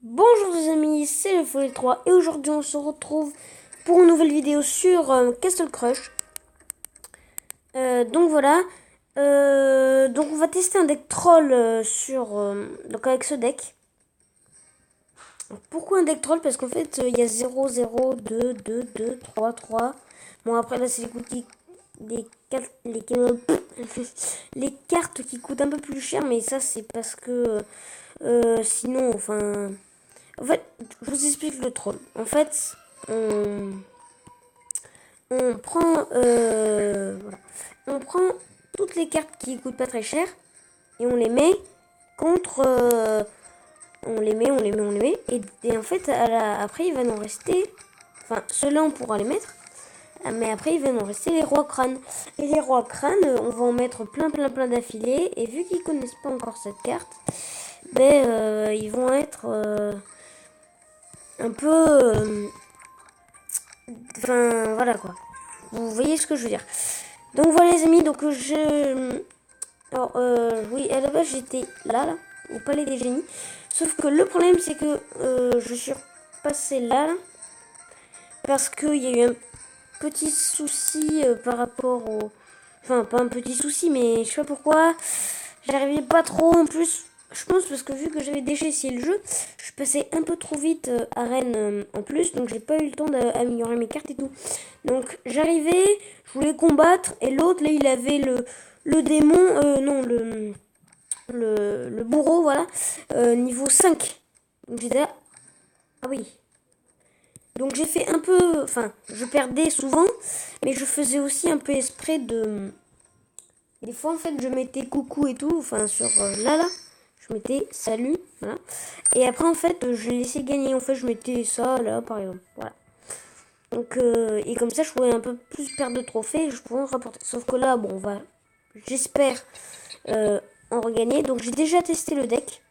Bonjour les amis, c'est le Follet 3 et aujourd'hui on se retrouve pour une nouvelle vidéo sur Castle Crush. Donc voilà, donc on va tester un deck troll donc avec ce deck. Pourquoi un deck troll? Parce qu'en fait il y a 0, 0, 2, 2, 2, 3, 3. Bon après là c'est les coups les cartes qui coûtent un peu plus cher, mais ça c'est parce que sinon enfin... En fait, je vous explique le troll. En fait, on prend, voilà. On prend toutes les cartes qui coûtent pas très cher et on les met contre, on les met. Et en fait, après, il va nous rester, enfin, ceux-là, on pourra les mettre. Mais après, il va nous rester les rois crânes. Et les rois crânes, on va en mettre plein, plein, plein d'affilés. Et vu qu'ils connaissent pas encore cette carte, ben, ils vont être un peu... Enfin, voilà quoi. Vous voyez ce que je veux dire. Donc voilà les amis, donc je... Alors, oui, à la base j'étais là, au Palais des Génies. Sauf que le problème c'est que je suis passé là, parce qu'il y a eu un petit souci par rapport au... Enfin, pas un petit souci, mais je sais pas pourquoi. J'arrivais pas trop en plus. Je pense parce que vu que j'avais déjà essayé le jeu, je passais un peu trop vite à Rennes en plus, donc j'ai pas eu le temps d'améliorer mes cartes et tout. Donc j'arrivais, je voulais combattre, et l'autre là il avait le démon, non le bourreau, voilà, niveau 5. Donc j'étais là, ah oui. Donc j'ai fait un peu, enfin je perdais souvent, mais je faisais aussi un peu exprès de... Des fois, en fait, je mettais coucou et tout, enfin, sur là, je mettais salut, voilà. Et après, en fait, je laissais gagner. En fait, je mettais ça, là, par exemple, voilà. Donc, et comme ça, je pouvais un peu plus perdre de trophées et je pouvais en rapporter. Sauf que là, bon, on va, j'espère, en regagner. Donc, j'ai déjà testé le deck.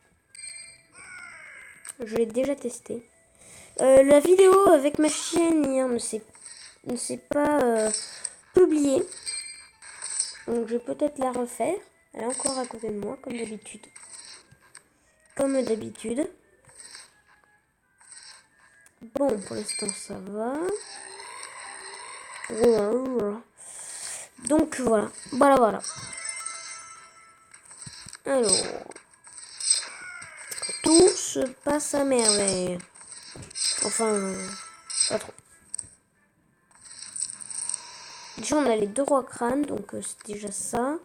Je l'ai déjà testé. La vidéo avec ma chienne hier ne s'est pas publiée. Donc, je vais peut-être la refaire. Elle est encore à côté de moi, comme d'habitude. Comme d'habitude. Bon, pour l'instant, ça va. Donc, voilà. Voilà. Alors, tout se passe à merveille. Enfin, pas trop. Déjà, on a les deux rois crânes, donc c'est déjà ça.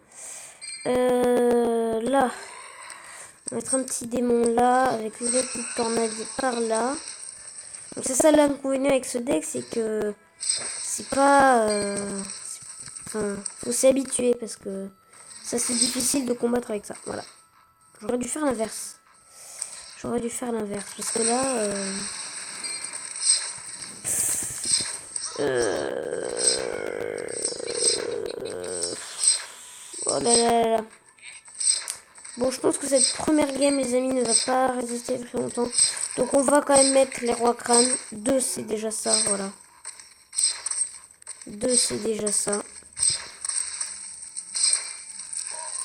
Là, on va mettre un petit démon là, avec une petite tornade par là. Donc c'est ça l'inconvénient avec ce deck, c'est que c'est pas... Enfin, faut s'habituer parce que ça c'est difficile de combattre avec ça. Voilà. J'aurais dû faire l'inverse. Parce que là... Oh là là là. Bon, je pense que cette première game, les amis, ne va pas résister très longtemps. Donc on va quand même mettre les rois crânes. 2, c'est déjà ça, voilà. 2, c'est déjà ça.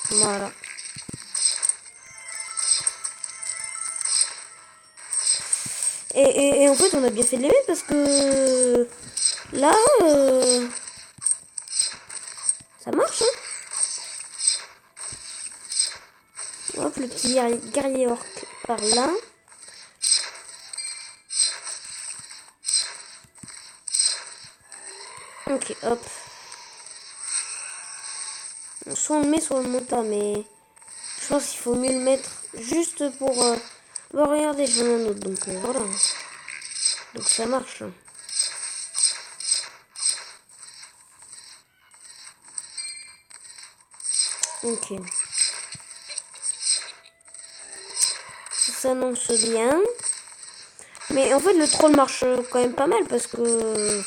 Voilà. Et en fait, on a bien fait de les mettre parce que là, ça marche, hein. Hop, le petit guerrier orc par là. Ok, hop. Soit on le met, soit on le monte pas, mais je pense qu'il faut mieux le mettre juste pour... Bah, regardez, j'en ai un autre, donc voilà. Donc ça marche. Ok. Ça s'annonce bien. Mais en fait, le troll marche quand même pas mal parce que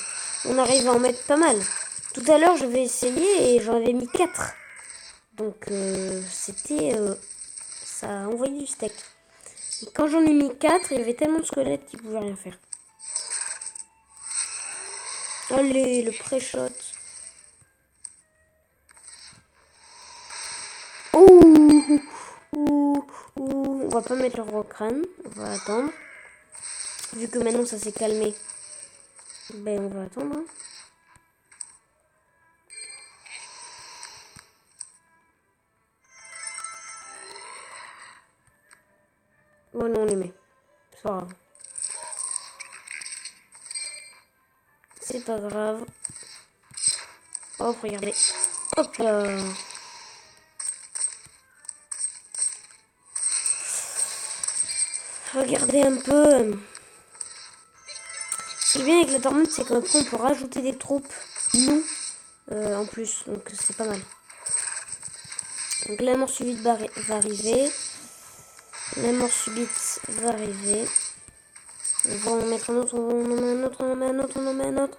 on arrive à en mettre pas mal. Tout à l'heure, j'avais essayé et j'en avais mis 4. Donc, c'était... ça a envoyé du steak. Et quand j'en ai mis 4, il y avait tellement de squelettes qu'ils pouvaient rien faire. Allez, le pré-shot. Ouh, ouh, ouh. On va pas mettre le roi crâne. On va attendre. Vu que maintenant ça s'est calmé. Ben on va attendre. Hein. Oh non, on les met. C'est pas grave. C'est pas grave. Hop, regardez. Hop là. Regardez un peu. Ce qui est bien avec la tornade, c'est qu'après on peut rajouter des troupes, nous, en plus. Donc c'est pas mal. Donc la mort subite va arriver. La mort subite va arriver. On va en mettre un autre, on en met un autre, on en met un autre, on en met un autre.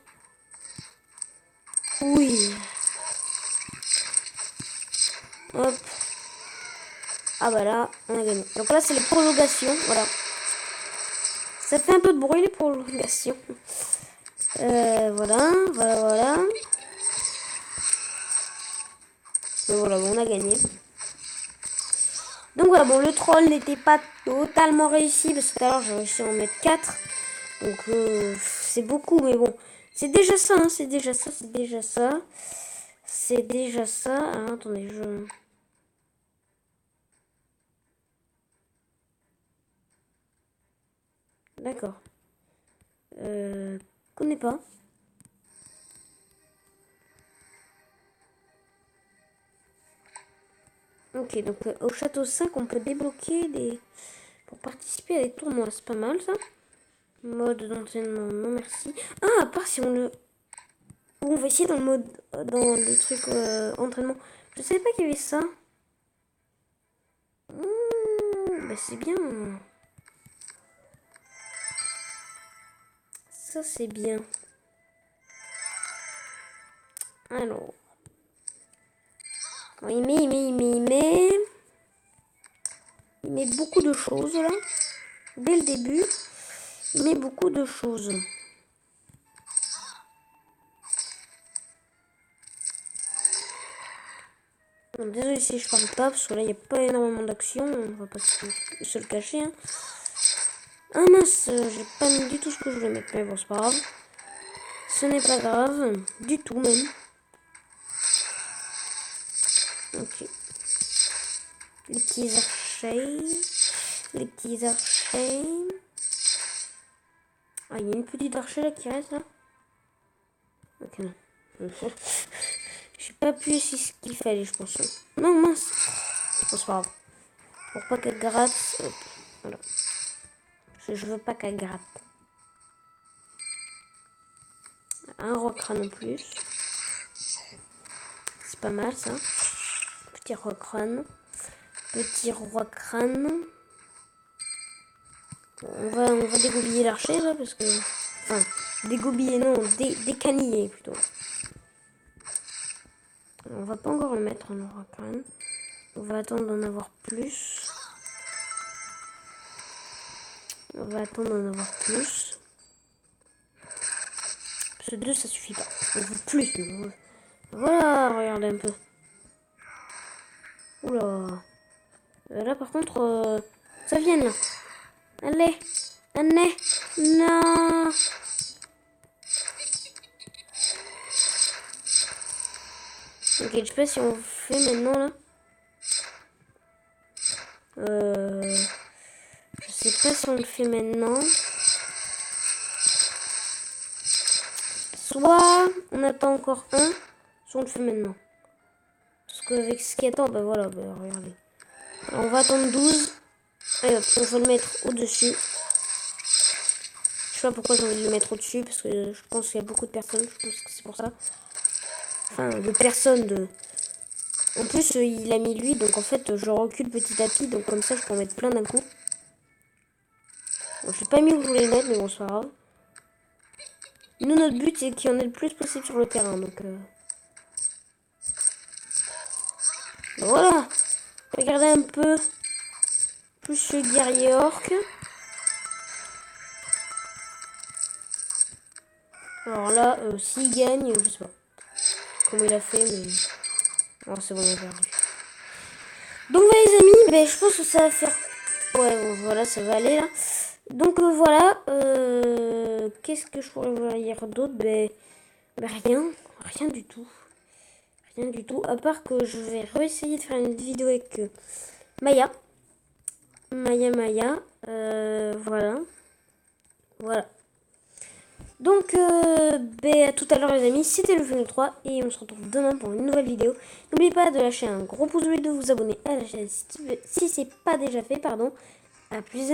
Oui. Hop. Ah bah là, on a gagné. Donc là, c'est les prolongations. Voilà. Ça fait un peu de bruit, les prolongations. Voilà, voilà. Donc voilà, bon, on a gagné. Donc voilà, bon, le troll n'était pas totalement réussi. Parce que tout à l'heure, j'ai réussi à en mettre 4. Donc c'est beaucoup, mais bon. C'est déjà ça, hein, c'est déjà ça, c'est déjà ça. C'est déjà ça. Ah, attendez, je... D'accord. Connais pas. Ok, donc au château 5, on peut débloquer des... Pour participer à des tournois, c'est pas mal ça. Mode d'entraînement, non merci. Ah, à part si on le... On va essayer dans le mode... Dans le truc entraînement. Je savais pas qu'il y avait ça. Bah c'est bien. Ça c'est bien. Alors. Il met beaucoup de choses là. Dès le début, il met beaucoup de choses. Bon, désolé si je parle pas, parce que là il n'y a pas énormément d'action. On va pas se le cacher. Hein. Ah mince, j'ai pas mis du tout ce que je voulais mettre. Mais bon, c'est pas grave. Ce n'est pas grave, du tout même. Ok. Les petits archers. Les petits archers. Ah, il y a une petite archer là qui reste là. Ok, non. J'ai pas appuyé sur ce qu'il fallait, je pense. Non, mince. Bon, c'est pas grave. Pour pas qu'elle gratte. Hop, voilà. Je veux pas qu'elle gratte. Un roi crâne en plus. C'est pas mal ça. Petit roi crâne. Petit roi crâne. On va dégobiller l'archer là parce que... Enfin, dégobiller non, décaniller plutôt. On va pas encore le mettre en roi crâne. On va attendre d'en avoir plus. On va attendre d'en avoir plus. Parce que 2 ça suffit pas. On veut plus. Voilà, regardez un peu. Oula. Là par contre, ça vient là. Allez. Allez. Non. Ok, je sais pas si on fait maintenant là. Je sais pas si on le fait maintenant. Soit on attend encore un, soit on le fait maintenant. Parce qu'avec ce qui attend, bah voilà, bah regardez. Alors, on va attendre 12. Allez hop, on va le mettre au-dessus. Je sais pas pourquoi j'ai envie de le mettre au-dessus, parce que je pense qu'il y a beaucoup de personnes, je pense que c'est pour ça. Enfin, de personnes, de... En plus, il a mis lui, donc en fait, je recule petit à petit, donc comme ça, je peux en mettre plein d'un coup. Bon, je sais pas mis où je voulais le mettre, mais bon, c'est pas grave. Nous, notre but, c'est qu'il y en ait le plus possible sur le terrain, donc... Voilà. Regardez un peu. Plus le guerrier orc. Alors là, s'il gagne, je sais pas comment il a fait, mais... Oh, c'est bon, on a perdu. Donc voilà les amis, ben, je pense que ça va faire... Ouais, bon, voilà, ça va aller là. Donc voilà, qu'est-ce que je pourrais vous dire d'autre? Rien du tout. Rien du tout, à part que je vais réessayer de faire une vidéo avec Maya. Maya, voilà. Voilà. Donc, à tout à l'heure les amis, c'était le film 3 et on se retrouve demain pour une nouvelle vidéo. N'oubliez pas de lâcher un gros pouce bleu et de vous abonner à la chaîne si c'est pas déjà fait, pardon. À plus.